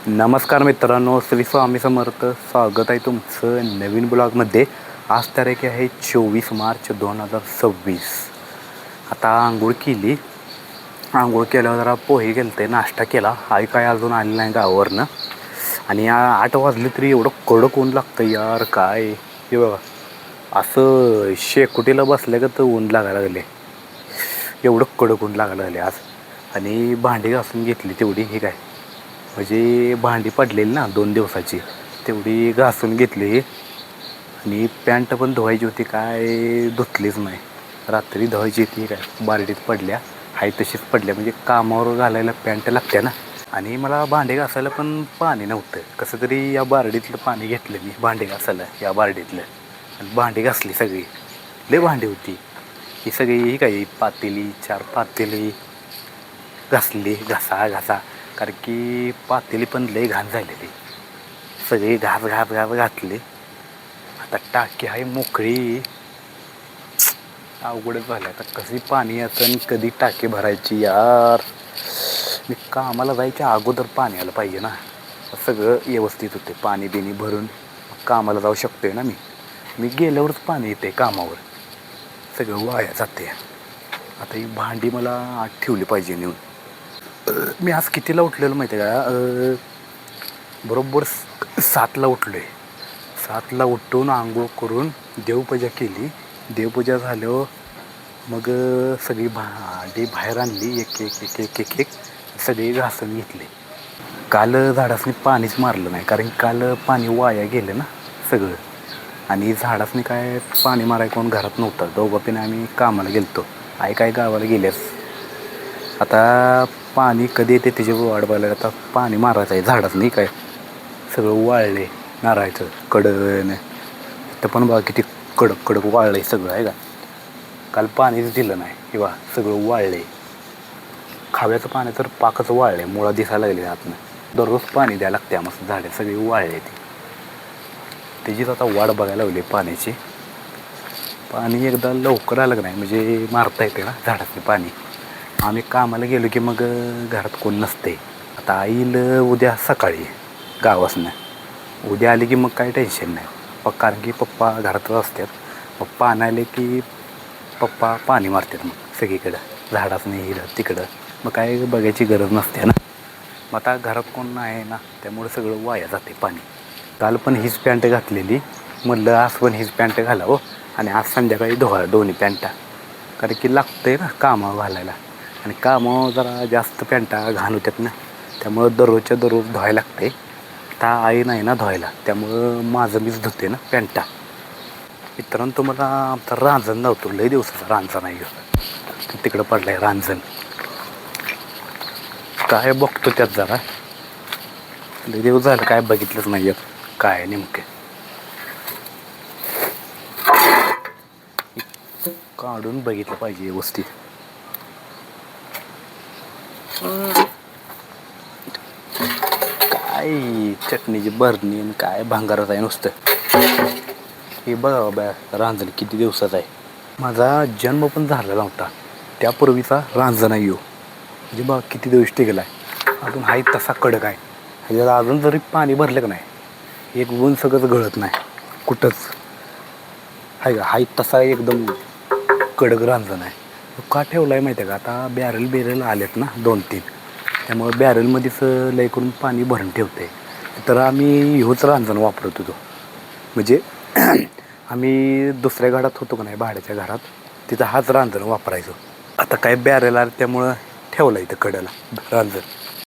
नमस्कार मित्रांनो, श्री स्वामी समर्थ. स्वागत आहे तुमचं नवीन ब्लॉगमध्ये. आज तारीख आहे 24 मार्च 2026. आता आंघोळ केली. आंघोळ केल्यावर जरा पोहे गेलते, नाश्ता केला. आई काय अजून आली नाही गावावरनं. आणि 8 वाजले तरी एवढं कडक ऊन लागतं यार. काय हे बघा, असं शेकोटीला बसल्या का तर ऊन लागायला लागले. एवढं कडक ऊन लागायला लागले आज. आणि भांडी घासून घेतली तेवढी. हे काय म्हणजे भांडी पडलेली ना 2 दिवसाची, तेवढी घासून घेतली. आणि पॅन्ट पण धुवायची होती, काय धुतलीच नाही. रात्री धुवायची होती, काय बारडीत पडल्या. हाय तशीच पडल्या. म्हणजे कामावर घालायला पॅन्ट लागते ना. आणि मला भांडी घासायला पण पाणी नव्हतं. कसं तरी या बारडीतलं पाणी घेतलं मी भांडी घासायला, या बारडीतलं. आणि भांडी घासली सगळी. लय भांडी होती ही सगळी. ही काय पातेली, 4 पातेली घासली. घासा कारण की पातेली पण लई घाण झालेली. सगळी घास घातली. आता टाकी आहे मोकळी. अवघडच झालं आता. कशी पाणी यायचं आणि कधी टाकी भरायची यार. मी कामाला जायच्या अगोदर पाणी आलं पाहिजे ना. सगळं व्यवस्थित होते, पाणी बिणी भरून कामाला जाऊ शकतोय ना मी गेल्यावरच पाणी येते कामावर. सगळं वाया जाते. आता ही भांडी मला आत ठेवली पाहिजे नेऊन. मी आज कितीला उठलेलं माहिती आहे का? बरोबर 7ला उठलो आहे. 7ला उठून आंघोळ करून देवपूजा केली. देवपूजा झाल्यावर मग सगळी भांडी बाहेर आणली. एक सगळी घासून घेतली. काल झाडासनी पाणीच मारलं नाही, कारण काल पाणी वाया गेलं ना सगळं. आणि झाडासनी काय पाणी मारायला कोण घरात नव्हतं. दोघं पण आम्ही कामाला गेलतो. आई काय गावाला गेल्यास. आता पाणी कधी येते त्याची वाट बघायला. आता पाणी मारायचं आहे झाडासनी. काय सगळं वाळले नारळाचं कडण. तर पण बघा किती कडक वाळलं आहे सगळं, आहे का. काल पाणीच दिलं नाही किंवा सगळं वाळले. खाव्याचं पाणी तर पाकच वाळले, मुळा दिसायला लागले आतनं. दररोज पाणी द्यायला लागते मस्त. झाडे सगळी वाळले. त्याचीच आता वाट बघायला लागली पाण्याची. पाणी एकदा लवकर आलं नाही म्हणजे मारता येते ना झाडातलं पाणी. आम्ही कामाला गेलो की मग घरात कोण नसते. आता आईल उद्या सकाळी गावासनं. उद्या आले की मग काही टेन्शन नाही. कारण की पप्पा घरातच असतात. पप्पा आणायले की पप्पा पाणी मारतात मग सगळीकडं, झाडासनं इकडं तिकडं. मग काय बघायची गरज नसते ना. मग आता घरात कोण नाही ना, त्यामुळे सगळं वाया जाते पाणी. काल पण हीच पॅन्ट घातलेली. म्हटलं आज पण हीच पॅन्ट घालावं. आणि आज संध्याकाळी दोन्ही पॅन्टा, कारण की लागतं ना कामावर घालायला. आणि कामावर जरा जास्त पॅन्टा घाण होतात ना, त्यामुळं दररोजच्या दररोज धुवायला लागते. आता आई नाही ना धुवायला, त्यामुळं माझं मीच धुते ना पॅन्टा. मित्रांनो, तुम्हाला आमचा रांजण नव्हतो. लय दिवसाचा रांजण नाही घेऊ. तिकडं पडलाय रांजण. काय बघतो त्यात जरा. लय दिवस झालं काय बघितलंच नाही काय नेमकं. काढून बघितलं पाहिजे व्यवस्थित. काय चटणीची भरणी आणि काय भांगारच आहे नुसतं. हे बघा बाबा, रांजण किती दिवसाचा आहे. माझा जन्म पण झालेला नव्हता त्यापूर्वीचा रांजण आहे यो. म्हणजे बघा किती दिवस टिकला आहे. अजून हाय तसा कडक आहे. ह्याच्यात अजून जरी पाणी भरलं का नाही, एक ऊन सगळंच गळत नाही कुठंच. आहे का, हाय तसा एकदम कडक रांजण आहे. का ठेवला आहे माहिती आहे का? आता बॅरल आलेत ना 2-3, त्यामुळे बॅरलमध्येच लय करून पाणी भरून ठेवते. तर आम्ही ह्योच रांजण वापरत होतो. म्हणजे आम्ही दुसऱ्या घरात होतो का नाही, भाड्याच्या घरात, तिथं हाच रांजण वापरायचो. आता काय बॅरल आलं त्यामुळं ठेवला इथं कडेला रांजण.